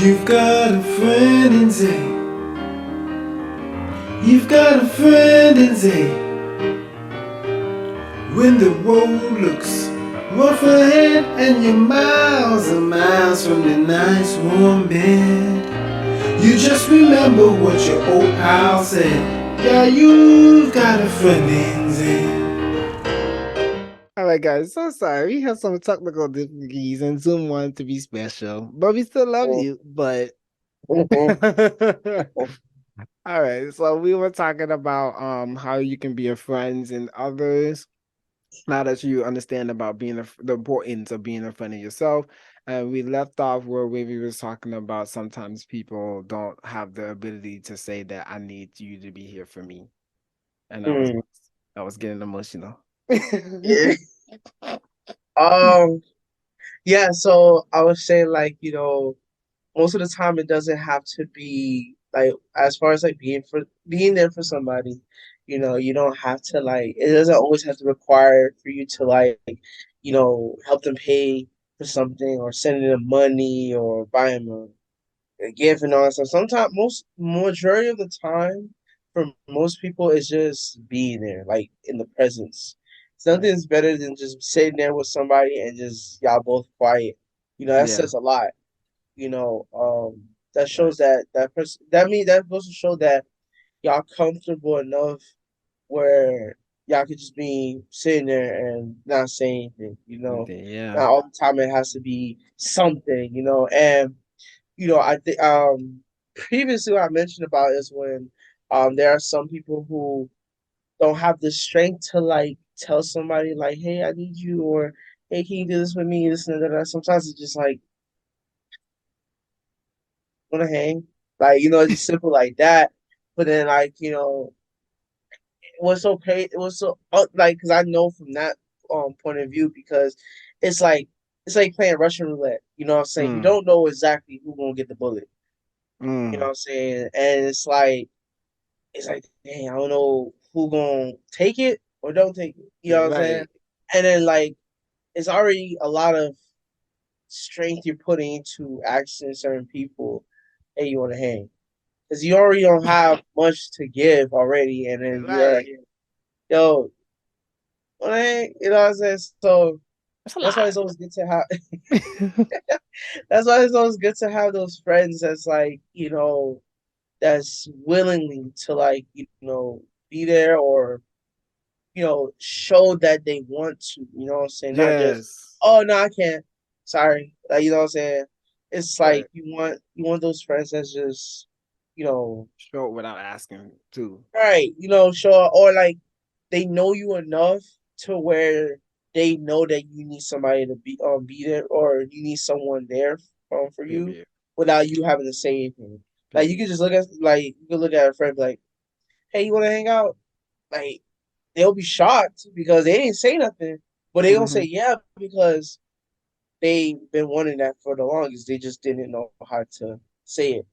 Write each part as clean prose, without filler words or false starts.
You've got a friend in Zay. You've got a friend in Zay. When the road looks rough ahead and you're miles and miles from the nice warm bed, you just remember what your old pal said. Yeah, you've got a friend in Zay. All right, guys. So sorry. We have some technical difficulties, and Zoom wanted to be special, but we still love you. But all right. So we were talking about how you can be a friends and others. Now that you understand about being the importance of being a friend of yourself, and we left off where Wavy was talking about sometimes people don't have the ability to say that I need you to be here for me, and Mm, I was getting emotional. yeah. Um, yeah, so I was saying like, most of the time it doesn't have to be like as far as like being there for somebody, you don't have to like it doesn't always have to require for you to like, help them pay for something or sending them money or buy them a gift and all that stuff. Sometimes most majority of the time for most people it's just being there, like in the presence. Right. Something's better than just sitting there with somebody and just y'all both quiet. That Yeah. says a lot. That shows Right. that person that means that goes to show that y'all comfortable enough where y'all could just be sitting there and not saying anything. Yeah. Not all the time it has to be something. And I think previously what I mentioned about is when there are some people who don't have the strength to like tell somebody like, hey, I need you, or hey, can you do this with me, this and that. Sometimes it's just like wanna hang. Like, it's just simple like that. But then like, it was so crazy. It was so like because I know from that point of view because it's like it's like playing Russian roulette. You know what I'm saying? You Mm. don't know exactly who's gonna get the bullet. You know what Mm. I'm saying? And it's like, dang, I don't know who gonna take it or don't take it. You know what I'm saying? Right. And then like it's already a lot of strength you're putting into asking certain people, hey, you wanna hang? Because you already don't have much to give already, and then you're like, Right. yo, wanna hang? You know what I'm saying? So That's a that's why lot. it's always good to have that's why it's always good to have those friends that's like, that's willingly to like, be there or show that they want to, you know what I'm saying? Not just, Yes. oh no, I can't. Sorry. Like, you know what I'm saying? It's Right. like you want those friends that's just, you know, Short without asking too. right, show or like they know you enough to where they know that you need somebody to be there or you need someone there for you Period. without you having to say anything. Like you could Period. just look at a friend like, hey, you wanna hang out? Like they'll be shocked because they didn't say nothing, but they gonna say Hmm. yeah because they've been wanting that for the longest. They just didn't know how to say it.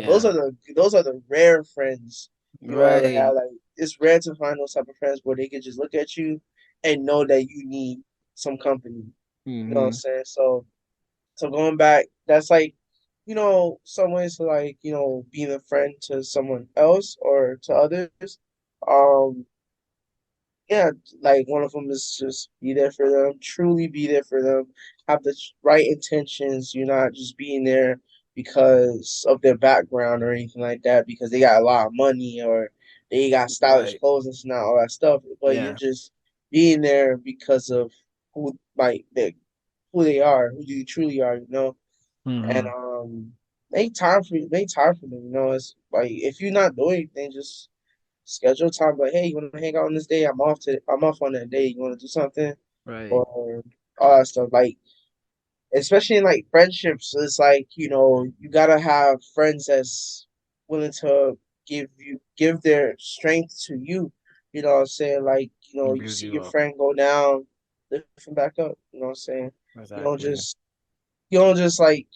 Those Yeah. are the rare friends you'll ever have. Right. Like it's rare to find those type of friends where they can just look at you and know that you need some company. You know what I'm Hmm. saying? So going back, that's like, some ways to like, being a friend to someone else or to others. Um, yeah, like one of them is just be there for them, truly be there for them, have the right intentions. You're not just being there because of their background or anything like that, because they got a lot of money or they got stylish Right. clothes and not all that stuff. But you're Yeah. just being there because of who they are, who you truly are. And Hmm. make time for them. It's like if you're not doing anything, just schedule time. Like, hey, you want to hang out on this day? I'm off on that day. You want to do something Right. or all that stuff. Like, especially in like friendships, it's like you gotta have friends that's willing to give their strength to you. You know what I'm saying? Like, you Build see you your up. friend go down, lift him back up. You know what I'm saying? You don't Exactly. just you don't just like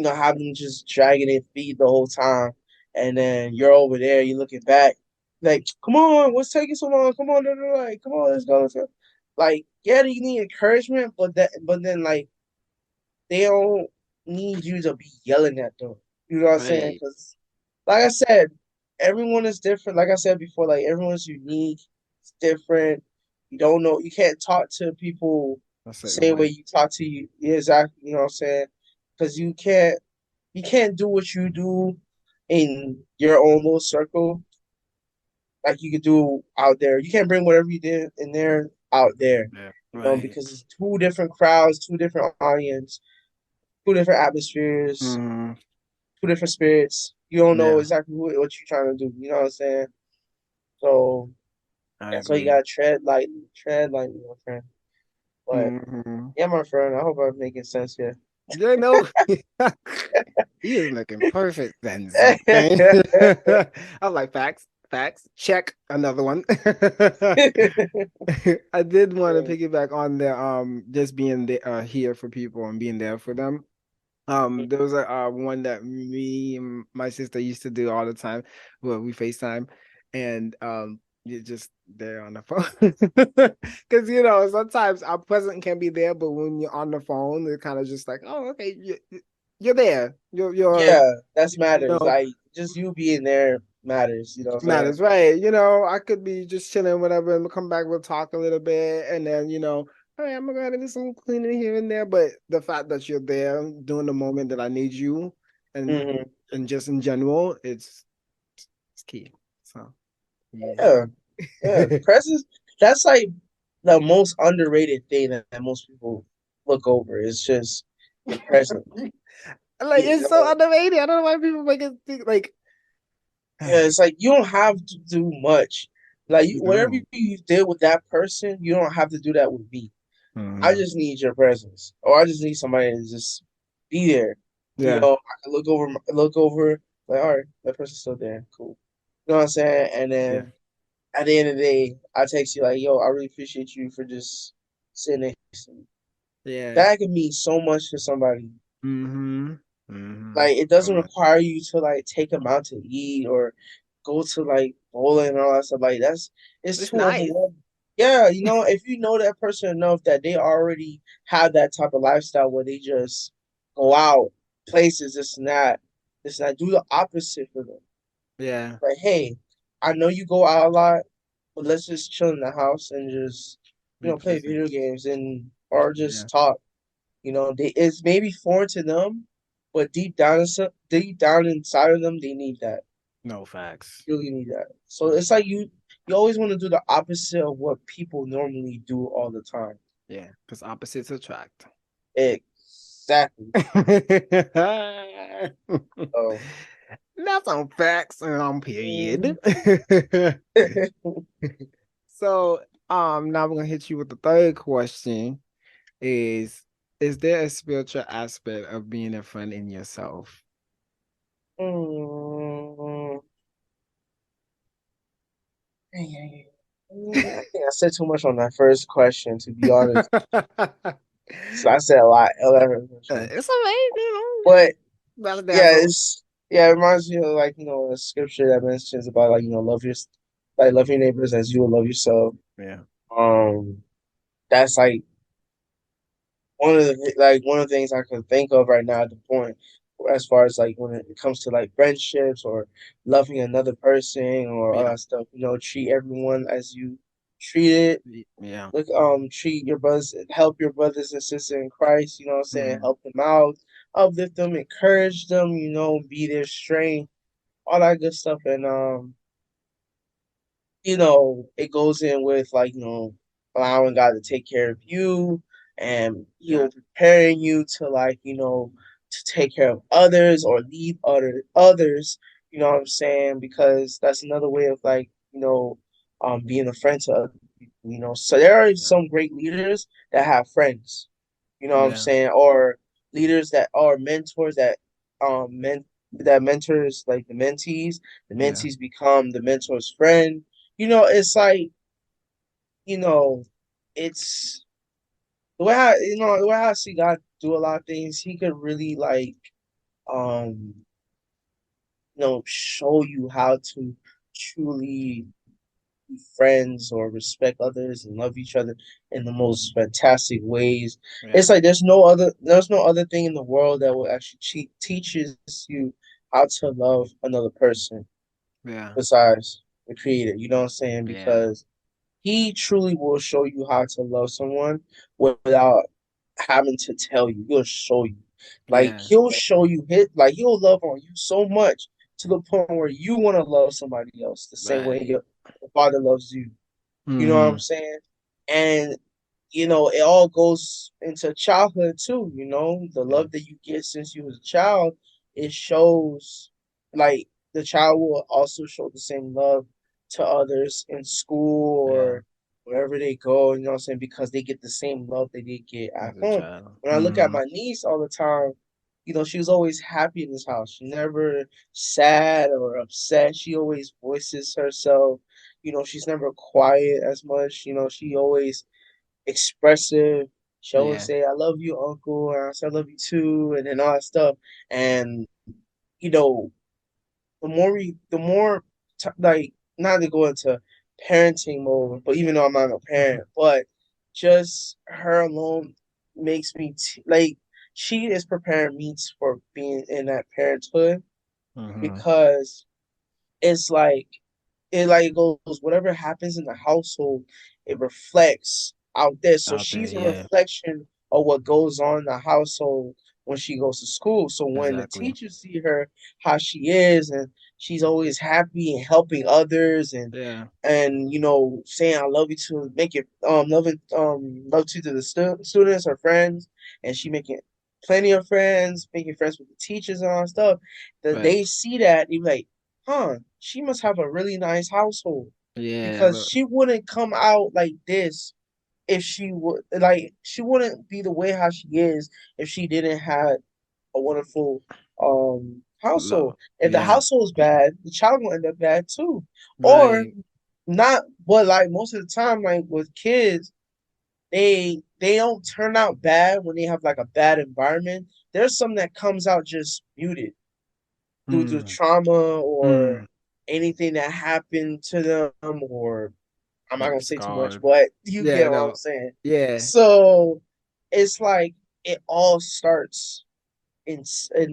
have them just dragging their feet the whole time, and then you're over there, you're looking back, like, come on, what's taking so long? Come on, like, come on, let's go, let's go. Like, yeah, you need encouragement, but then like they don't need you to be yelling at them. You know what I'm saying? Right. Because, like I said, everyone is different. Like I said before, like everyone's unique. It's different. You don't know. You can't talk to people A the certain same way way. you talk to you. Yeah, exactly. You know what I'm saying? Because you can't do what you do in your own little circle like you could do out there. You can't bring whatever you did in there out there. Yeah. Right. Because it's two different crowds, two different audience, two different atmospheres, Mm, two different spirits. You don't know yeah, exactly what you're trying to do. You know what I'm saying? So I that's why you agree. gotta tread lightly, my friend. But Hmm. yeah, my friend, I hope I'm making sense here. You know, he is making perfect sense, man. I was like, facts, facts, check another one. I did want to piggyback on the just being there here for people and being there for them. There was a one that me and my sister used to do all the time. Well, we FaceTime, and you're just there on the phone because sometimes our present can be there, but when you're on the phone, they're kind of just like, oh, okay, you're there. You're Yeah, that's you matters. know Like just you being there matters. You know what I'm saying? matters, right? I could be just chilling, whatever, and come back, we'll talk a little bit, and then hey, I'm gonna do some cleaning here and there. But the fact that you're there during the moment that I need you, and Hmm. and just in general, it's key. So yeah. Yeah, yeah. Presence. That's like the most underrated thing that most people look over. It's just your presence. Like You it's so know, underrated. I don't know why people make it think like yeah, it's like you don't have to do much. Like you whatever don't. you did with that person, you don't have to do that with me. I Mhm. just need your presence, or I just need somebody to just be there. Yeah, I can look over, like, all right, that person's still there, cool. You know what I'm saying? And yeah, then at the end of the day, I text you like, yo, I really appreciate you for just sitting next to me. yeah. That can mean so much to somebody. Mm-hmm. Mm-hmm. Like it So doesn't much. require you to like take them out to eat or go to like bowling and all that stuff. Like it's It's too nice. overwhelming. Yeah, if you know that person enough that they already have that type of lifestyle where they just go out places, this and that, do the opposite for them. Yeah. Like, hey, I know you go out a lot, but let's just chill in the house and just Be play present. video games and or Yeah. just talk. It's maybe foreign to them, but deep down inside of them, they need that. No facts. Really need that. So No it's like facts. you always want to do the opposite of what people normally do all the time. Yeah, because opposites attract. Exactly. That's So on facts and on period. mm, So, now we're gonna hit you with the third question: Is there a spiritual aspect of being a friend in yourself? mm, I think I said too much on that first question, to be honest. So I said a lot on that first question. It's all right, But That'll yeah, dazzle. it reminds me of like, a scripture that mentions about like, love your neighbors as you would love yourself. Yeah, Um, that's like one of the things I can think of right now at the point, as far as like when it comes to like friendships or loving another person or all yeah, that stuff. Treat everyone as you treated. yeah. Look, treat your brothers, help your brothers and sisters in Christ. You know what I'm saying? Mhm. Help them out, uplift them, encourage them. Be their strength, all that good stuff. And it goes in with like, allowing God to take care of you and Yeah, He'll preparing you to like, to take care of others or lead others, you know what I'm saying? Because that's another way of like, being a friend to other people. So there are yeah, some great leaders that have friends, you know what I'm yeah, saying? Or leaders that are mentors that mentors like the yeah, mentees become the mentor's friend. It's like, you know, it's the way I see God do a lot of things, he could really like um show you how to truly be friends or respect others and love each other in the most fantastic ways. It's yeah. like there's no other thing in the world that will actually teaches you how to love another person Yeah. besides the creator. You know what I'm saying? Yeah. Because he truly will show you how to love someone without having to tell you. He'll show you. Like Yeah. he'll show you like he'll love on you so much to the point where you want to love somebody else the same way Right. your father loves you. You know what I'm Mm-hmm. saying? And it all goes into childhood too, the Yeah. love that you get since you was a child, it shows like the child will also show the same love to others in school Yeah. or wherever they go, you know what I'm saying, because they get the same love that they get at As a home. child. When I look at Mm-hmm. my niece all the time, she was always happy in this house. She never sad or upset. She always voices herself. She's never quiet as much. She always expressive. She always Yeah. say, "I love you, Uncle," and I say, "I love you too," and then all that stuff. And you know, the more like not to go into parenting mode, but even though I'm not a parent, but just her alone makes me like she is preparing me for being in that parenthood Mm-hmm. because it's like it goes whatever happens in the household, it reflects out there. So Out there. she's a Yeah. reflection of what goes on in the household when she goes to school. So when the Exactly. teachers see her how she is and she's always happy and helping others Yeah. and saying I love you to make it love to the students or friends, and she making plenty of friends, making friends with the teachers and all that stuff, that Right. they see that they be like, huh, she must have a really nice household Yeah. because Look. she wouldn't come out like this if she wouldn't be the way how she is if she didn't have a wonderful household. Look. If the Yeah. household is bad, the child will end up bad too. Or Right. not, but like most of the time, like with kids, they don't turn out bad when they have like a bad environment. There's some that comes out just muted due to Mm. trauma or Mm. anything that happened to them, or I'm not Maybe gonna say too much, scarred. but you Yeah. get what I'm No. saying. Yeah. So it's like it all starts in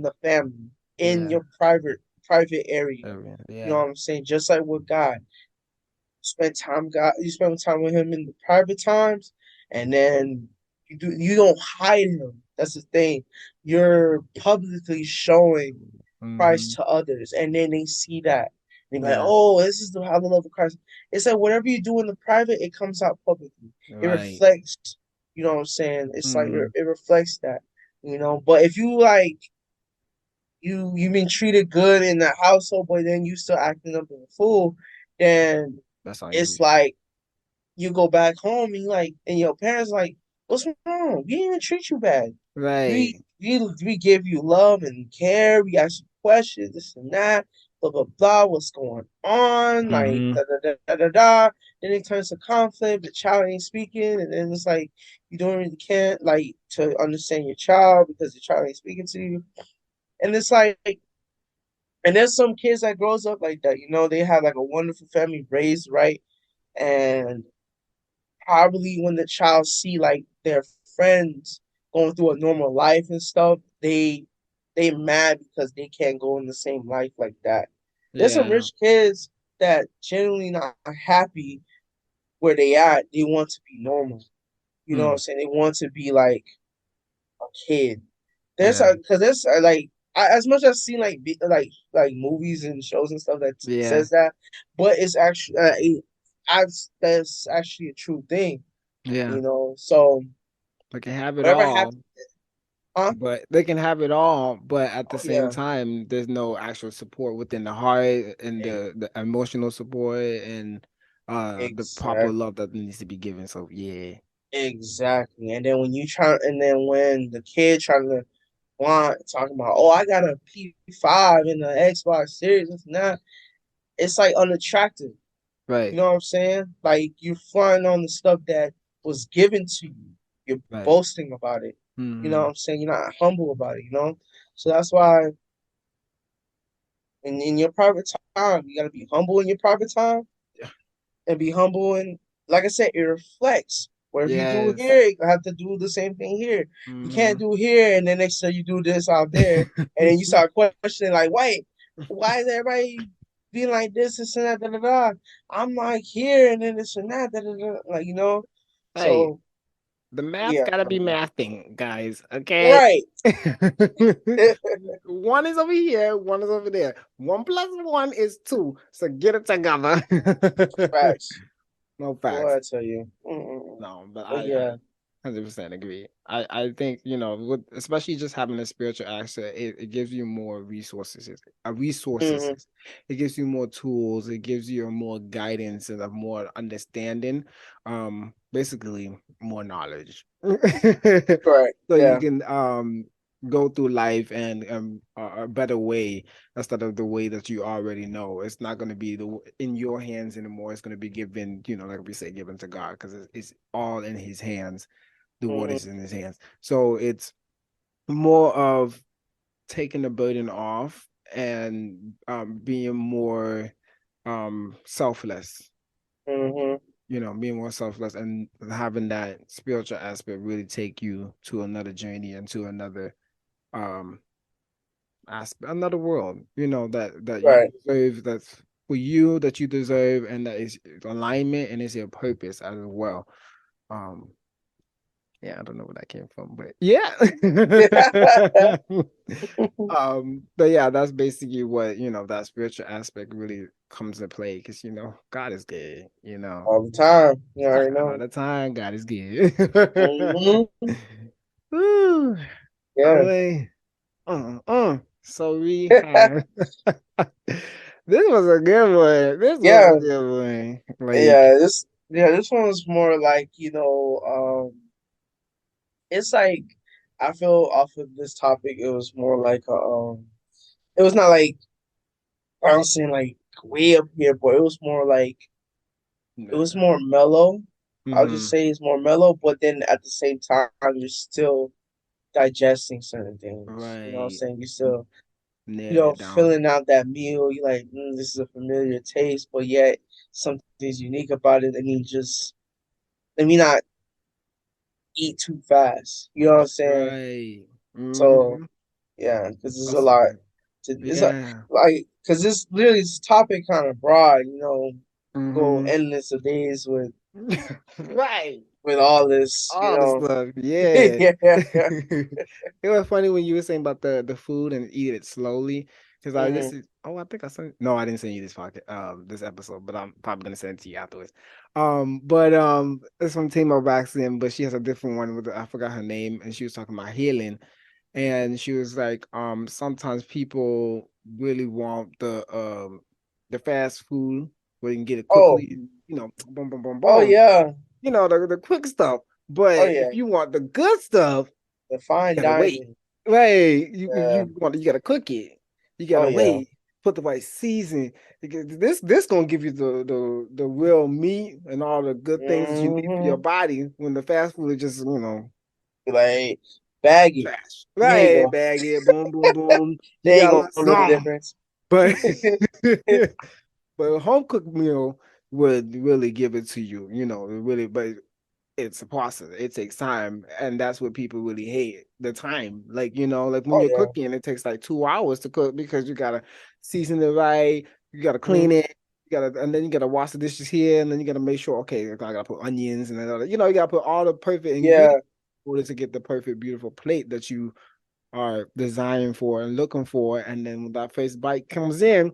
the family, in Yeah. your private area. You know Yeah. what I'm saying? Just like with God, you spend time with Him in the private times, and then you don't hide Him. That's the thing. You're publicly showing Christ Mm-hmm. to others, and then they see that. And they're like, Yeah. oh, this is how the love of Christ. It's like whatever you do in the private, it comes out publicly. It Right. reflects, you know what I'm saying? It's like Mm-hmm. it reflects that, But if you like you been treated good in the household, but then you still acting up in a fool, then That's on it's you. like you go back home and and your parents like, what's wrong? We didn't even treat you bad. We Right. we give you love and care. We ask you questions, this and that, blah blah blah. What's going on? Like Mm-hmm. da da da da da. Da. Then it turns to conflict. The child ain't speaking, and then it's like you don't really care like to understand your child because the child ain't speaking to you. And it's like, and there's some kids that grows up like that. They have like a wonderful family raised right, and probably when the child see like their friends going through a normal life and stuff, they mad because they can't go in the same life like that. There's some Yeah. rich kids that genuinely not happy where they at. They want to be normal. You know what I'm Mm. saying? They want to be like a kid. There's Yeah. because there's like as much as I've seen like like movies and shows and stuff that Yeah. says that, but it's actually that's actually a true thing. Yeah. So They can have it whatever all, happened, huh? but they can have it all, but at the Oh same yeah, time, there's no actual support within the heart and e- the emotional support and the proper exactly, love that needs to be given. So yeah. exactly. And then when the kid trying to want talking about, oh, I got a P5 in the Xbox Series, it's not. It's like unattractive. You Right. know what I'm saying? Like you're flying on the stuff that was given to you. You're Right. boasting about it. You know Mm-hmm. what I'm saying? You're not humble about it. So that's why in your private time, you gotta be humble in your private time and be humble and like I said, it reflects Whatever you do Yes. here, you have to do the same thing here. You can't Hmm. do here, and then next time you do this out there, and then you start questioning like, wait, why is everybody being like this and that, da da da? I'm like here, and then this and that, da da da. Like Hey, so the math yeah, gotta be mathing, guys. Okay. right. One is over here, one is over there. 1 plus 1 is 2. So get it together. Facts. No Boy, facts. I tell you. No, but But I yeah. 100% agree. I think, with especially just having a spiritual accent, it gives you more resources. Resources. Hmm. It gives you more tools. It gives you more guidance and a more understanding. Basically more knowledge. Correct. So you Yeah. can go through life and a better way instead of the way that you already know. It's not going to be in your hands anymore. It's going to be given, like we say, given to God because it's all in His hands. The Hmm. water's in His hands. So it's more of taking the burden off and being more selfless. Hmm. Being more selfless and having that spiritual aspect really take you to another journey and to another um another world, that you Right. deserve, that's for you, that you deserve, and that is alignment and is your purpose as well. Um, yeah, I don't know where that came from, but yeah. But yeah, that's basically what that spiritual aspect really comes to play because God is good, All the time. You already all know. the time. God is good. Hmm. Woo. All Yeah. right. So we have this was a good one. This was a Yeah. good one. Like, This one was more like, it's like I feel off of this topic it was more like it was not like bouncing like way up here, but it was more like it was more mellow. I'll just mm-hmm. say it's more mellow, but then at the same time you're still digesting certain things. You know what I'm Right. saying? You still Nailed it down. filling out that meal. You're like, this is a familiar taste, but yet something's unique about it. Let me not eat too fast. You know what I'm saying? Right. So Mm-hmm. yeah, because there's a That's a lot good. it's a, Yeah. like because this literally this topic kind of broad. Go Mm-hmm. endless of days Right. with all this. All the stuff. Yeah. Yeah. It was funny when you were saying about the food and eat it slowly. Because Hmm. I think I sent, no, I didn't send you this pocket, this episode, but I'm probably gonna send it to you afterwards. But it's from Timo Braxton, but she has a different one with I forgot her name, and she was talking about healing, and she was like, sometimes people really want the fast food where you can get it Oh. quickly, boom, boom, boom, Oh boom, yeah. the quick stuff. But Oh if yeah. you want the good stuff, The you fine gotta wait. dining. Right. Yeah. You gotta cook it. You Oh gotta yeah. wait. Put the right season. Because this gonna give you the real meat and all the good things that you need for your Hmm. body when the fast food is just, Like baggy. trash. You ain't Right, gonna bag it, boom, boom, boom. You they ain't got a gonna little know the some. difference. But but a home cooked meal would really give it to you, really, but it's a process. It takes time, and that's what people really hate, the time. Like, like when Oh you're yeah. cooking, it takes like 2 hours to cook because you gotta season it right, you gotta clean Hmm. it, and then you gotta wash the dishes here, and then you gotta make sure, okay, I gotta put onions and then you gotta put all the perfect Yeah. ingredients in order to get the perfect, beautiful plate that you are designing for and looking for. And then when that first bite comes in,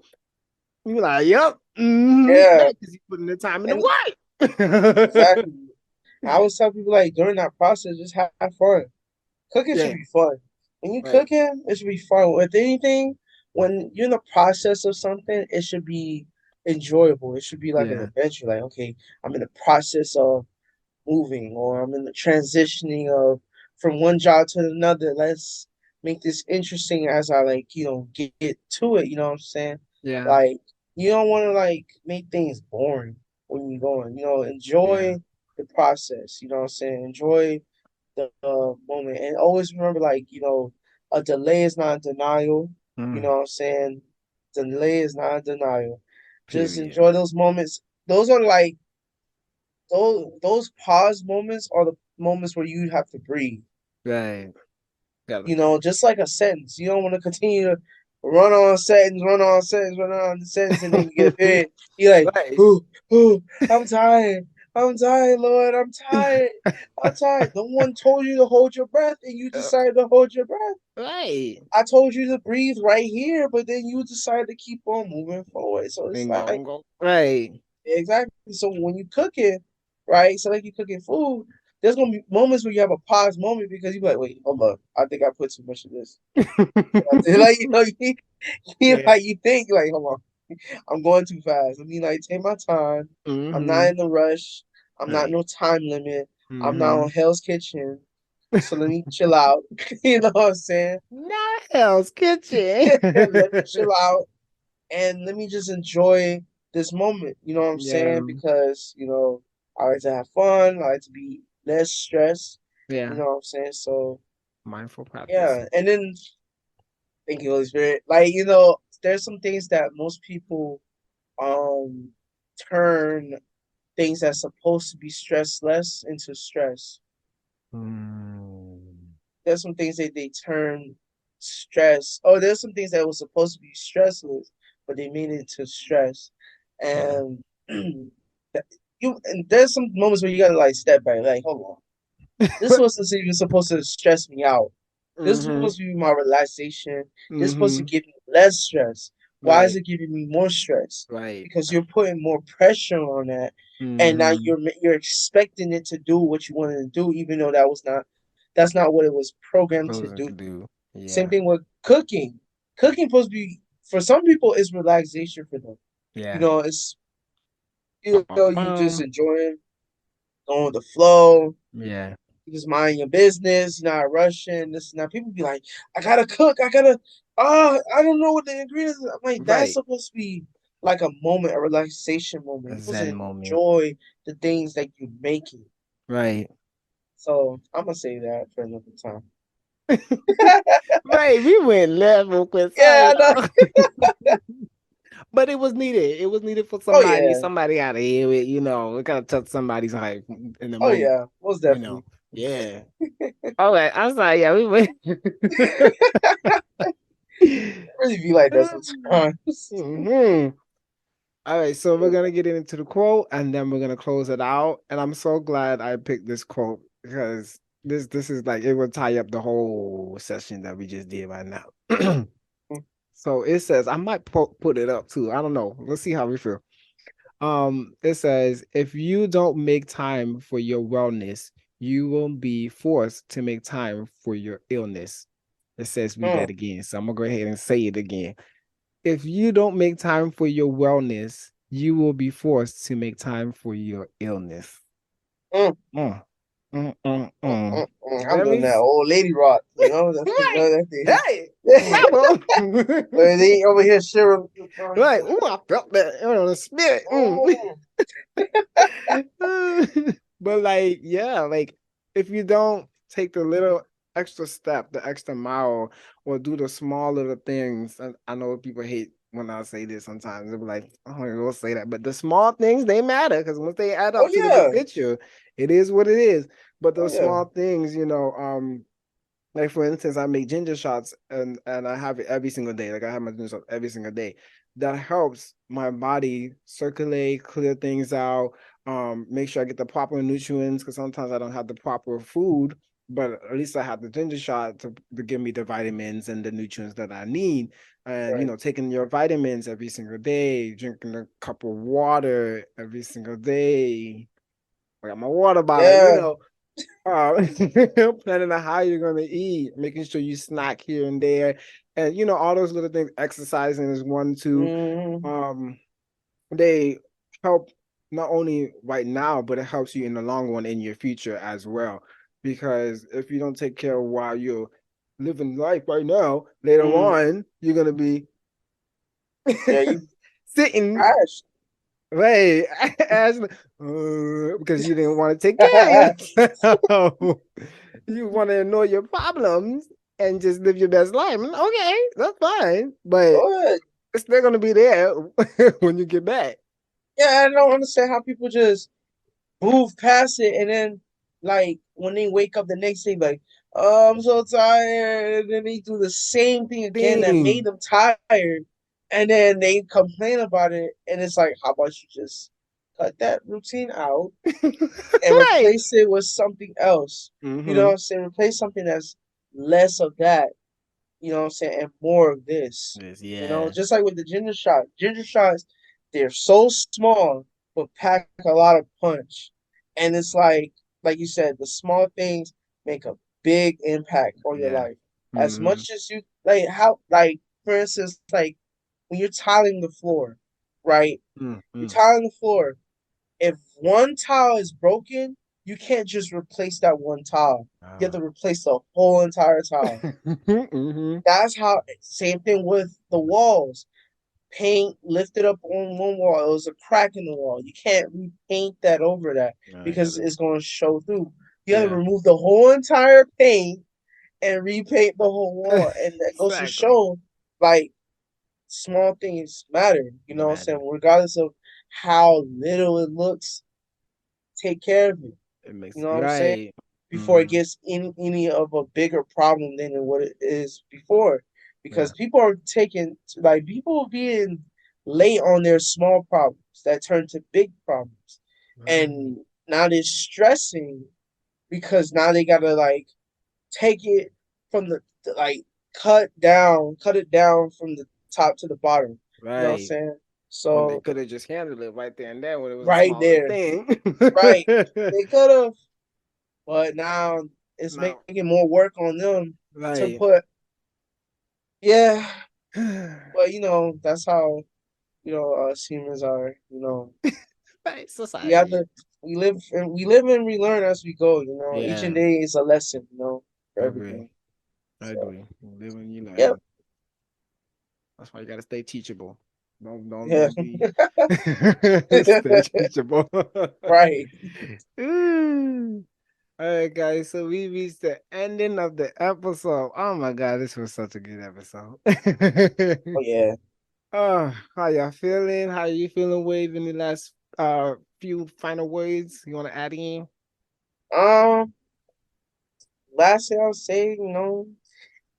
you're like, yep, Yeah. because you put in the time and the And work. exactly. I always tell people like during that process, just have fun. Cooking should Yeah, be fun. When you right. cooking, it should be fun. With anything, when you're in the process of something, it should be enjoyable. It should be like an Yeah. adventure. Like, okay, I'm in the process of moving, or I'm in the transitioning of from one job to another. Let's make this interesting as I get to it. You know what I'm saying? Yeah. Like you don't want to make things boring when you're going. Yeah. Enjoy the process. You know what I'm saying? Enjoy the moment, and always remember, a delay is not a denial. You know Mm. what I'm saying? Delay is not a denial. Just Period. enjoy those moments. Those are like those pause moments are the moments where you have to breathe. Right. Got it. You know, just like a sentence. You don't want to continue to run on sentence, run on sentence, run on the sentence, and then you get a period. You're like, Right. ooh, ooh, I'm tired. I'm tired, Lord. I'm tired. I'm tired. No one told you to hold your breath, and you Uh, decided to hold your breath. right. I told you to breathe right here, but then you decided to keep on moving forward. So it's Then like, go. Right. exactly. So when you cook it, right? So like you cooking food, there's gonna be moments where you have a pause moment because you be like, wait, hold on, I think I put too much of this. Like Yeah. like you think like, hold on, I'm going too fast. Let me like take my time. I'm not Mm-hmm. in a rush. I'm not Right. no time limit. I'm not Mm-hmm. on Hell's Kitchen. So let me chill out. You know what I'm saying? Not Hell's Kitchen. Let me chill out and let me just enjoy this moment. You know what I'm Yeah. saying? Because, I like to have fun. I like to be less stressed. You Yeah. know what I'm saying? So Mindful practice. yeah. And then thank you, Holy Spirit. Like, there's some things that most people um turn things that's supposed to be stressless into stress. Mm. There's some things that they turn stress. Oh, there's some things that were supposed to be stressless, but they made it to stress. Yeah. And and there's some moments where you gotta like step back, like, hold on. This wasn't even supposed to stress me out. This was Mm-hmm. supposed to be my relaxation. This is supposed to Mm-hmm. give me less stress. Why is Right. it giving me more stress? Right. Because you're putting more pressure on that, and now Mm-hmm. you're expecting it to do what you wanted to do, even though that's not what it was programmed to Supposed to do. do. Same Yeah. thing with cooking. Cooking supposed to be for some people is relaxation for them. Yeah. It's Bum, bum, you just bum. enjoying going with the flow. Yeah. You just mind your business. You're not rushing. This now people be like, I gotta cook. I gotta. I don't know what the ingredients. I'm like, that's Right. supposed to be like a moment, a relaxation moment. A You're supposed to Zen moment. enjoy the things that you're making. Right. So I'm gonna say that for another time. Right. We went level quick. Sorry, Yeah. No. y'all. But it was needed. It was needed for Oh somebody. yeah. Somebody out of here. It gotta touch somebody's life in the Oh moment. yeah. Most definitely. Yeah. All right. I'm sorry. Yeah, we went. Really be like that sometimes. hmm All right, so we're gonna get into the quote and then we're gonna close it out. And I'm so glad I picked this quote because this is like it will tie up the whole session that we just did right now. So it says, I might put it up too. I don't know. Let's see how we feel. It says, if you don't make time for your wellness, you will be forced to make time for your illness. It says, read that Mm, again. So I'm gonna go ahead and say it again. If you don't make time for your wellness, you will be forced to make time for your illness. mm, Mm, mm, mm, mm. I'm Let doing me that s- old lady rock, That's right. that thing. Hey, level. But they over here sharing. Right. Ooh, I felt that on the spirit. Mm, But like, yeah, like if you don't take the little extra step, the extra mile, or do the small little things, and I know people hate when I say this sometimes. They'll be like, oh, I don't say that. But the small things, they matter because once they add oh up to the big yeah, picture, it is what it is. But oh those yeah. small things, like for instance, I make ginger shots and I have it every single day. Like I have my ginger shots every single day. That helps my body circulate, clear things out, make sure I get the proper nutrients because sometimes I don't have the proper food, but at least I have the ginger shot to give me the vitamins and the nutrients that I need. And Right. taking your vitamins every single day, drinking a cup of water every single day. I got my water bottle, Yeah. uh, planning on how you're gonna eat, making sure you snack here and there, and all those little things. Exercising is one too. Mm, Um, they help not only right now, but it helps you in the long run in your future as well. Because if you don't take care of while you're living life right now, later mm. on you're gonna be Yeah, you sitting crashed. right as because you didn't want to take care of yourself. You want to ignore your problems and just live your best life. Okay, that's fine, but Go ahead. it's still gonna be there when you get back. Yeah, I don't understand how people just move past it, and then like when they wake up the next day, like, oh, I'm so tired, and then they do the same thing again that made Thing. them tired, and then they complain about it, and it's like, how about you just cut that routine out and Right. replace it with something else? You know what Mm-hmm. I'm saying? Replace something that's less of that, you know what I'm saying, and more of this. Yes, You know, yeah. just like with the ginger shot. Ginger shots, they're so small but pack a lot of punch. And it's like you said, the small things make a big impact on your Yeah. life. As Mm-hmm. much as you like how like for instance, like when you're tiling the floor, right? You're Mm-hmm. tiling the floor. If one tile is broken, you can't just replace that one tile. You have to replace the whole entire tile. Mm-hmm. That's how same thing with the walls. Paint lifted up on one wall. It was a crack in the wall. You can't repaint that over that I got because it. it's going to show through. You have to Yeah. remove the whole entire paint and repaint the whole wall. And that goes to Exactly. show like small things matter. You know what I'm Matter. saying? Regardless of how little it looks, take care of it. It You makes know what I'm saying? right. Before it Mm-hmm. gets any of a bigger problem than what it is before. Yeah. Because people are taking like people being late on their small problems that turn to big problems. Right. And now they're stressing because now they gotta like take it from like cut it down from the top to the bottom. You know what I'm Right. saying? When they So could have just handled it right there and there when it was a right smaller there, thing. right. They could have, but now it's Now, making more work on them to right. put. Yeah, but that's how us humans are. Right. We have Society. to we live and we learn as we go. Each and Yeah. day is a lesson. For I agree. everything. I So agree. You live and you yep, learn. That's why you gotta stay teachable. yeah, Don't be stay teachable. right. Ooh. All right, guys. So we reached the ending of the episode. Oh my god, this was such a good episode. Oh yeah. Oh, how y'all feeling? How you feeling, Wave? Any last few final words you want to add in? Um, last thing I'll say,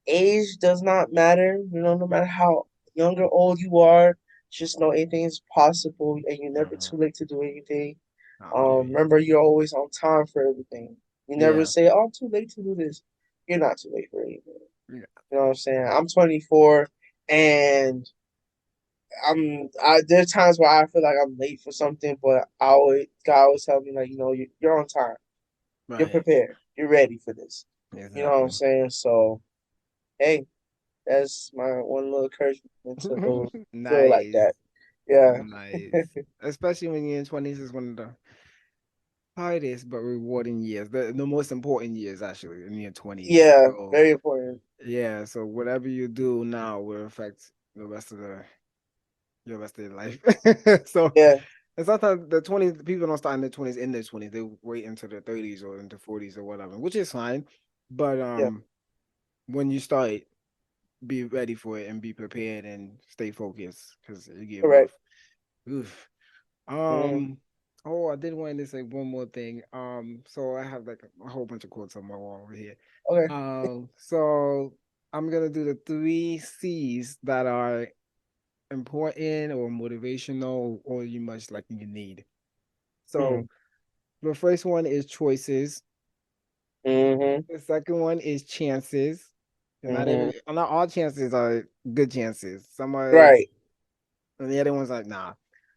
age does not matter. No matter how young or old you are, just know anything is possible, and you're never Mhm. too late to do anything. Okay. Remember, you're always on time for everything. You never Yeah. say, "Oh, I'm too late to do this." You're not too late for anything. Yeah. You know what I'm saying? I'm 24, and there's times where I feel like I'm late for something, but God always tell me like, you're on time. You're Right. prepared. You're ready for this. You know what I'm Exactly. saying? So, hey, that's my one little encouragement to those who feel like Nice. that. Yeah, Nice. Especially when you're in 20s is one of the hardest but rewarding years. The most important years actually in your 20s. yeah, So very important. yeah, so whatever you do now will affect the rest of your life. So Yeah, and sometimes the 20s people don't start in their 20s in their 20s. They wait into their 30s or into 40s or whatever, which is fine. But yeah, when you start, be ready for it and be prepared and stay focused because it get correct. rough. Oof. Mm, Um. Oh, I did want to say one more thing. So I have like a whole bunch of quotes on my wall over here. okay. So I'm gonna do the three C's that are important or motivational or you much like you need. Mm, So the first one is choices. mm-hmm, The second one is chances. And mm-hmm. not all chances are good chances. Some are, Right. and the other one's like nah.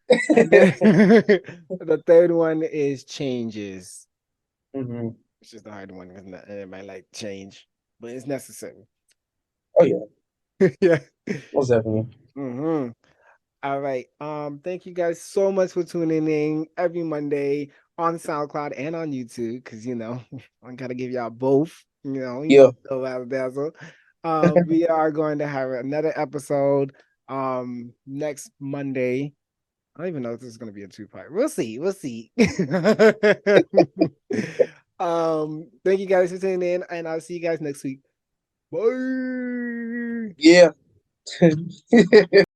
And then the third one is changes. hmm It's just the hard one because everybody like change, but it's necessary. Oh yeah, Yeah. most definitely. Hmm. All right. Thank you guys so much for tuning in every Monday on SoundCloud and on YouTube because I gotta give y'all both. Yeah. the last dazzle. We are going to have another episode next Monday. I don't even know if this is gonna be a two-part. We'll see. We'll see. Thank you guys for tuning in, and I'll see you guys next week. Bye. Yeah.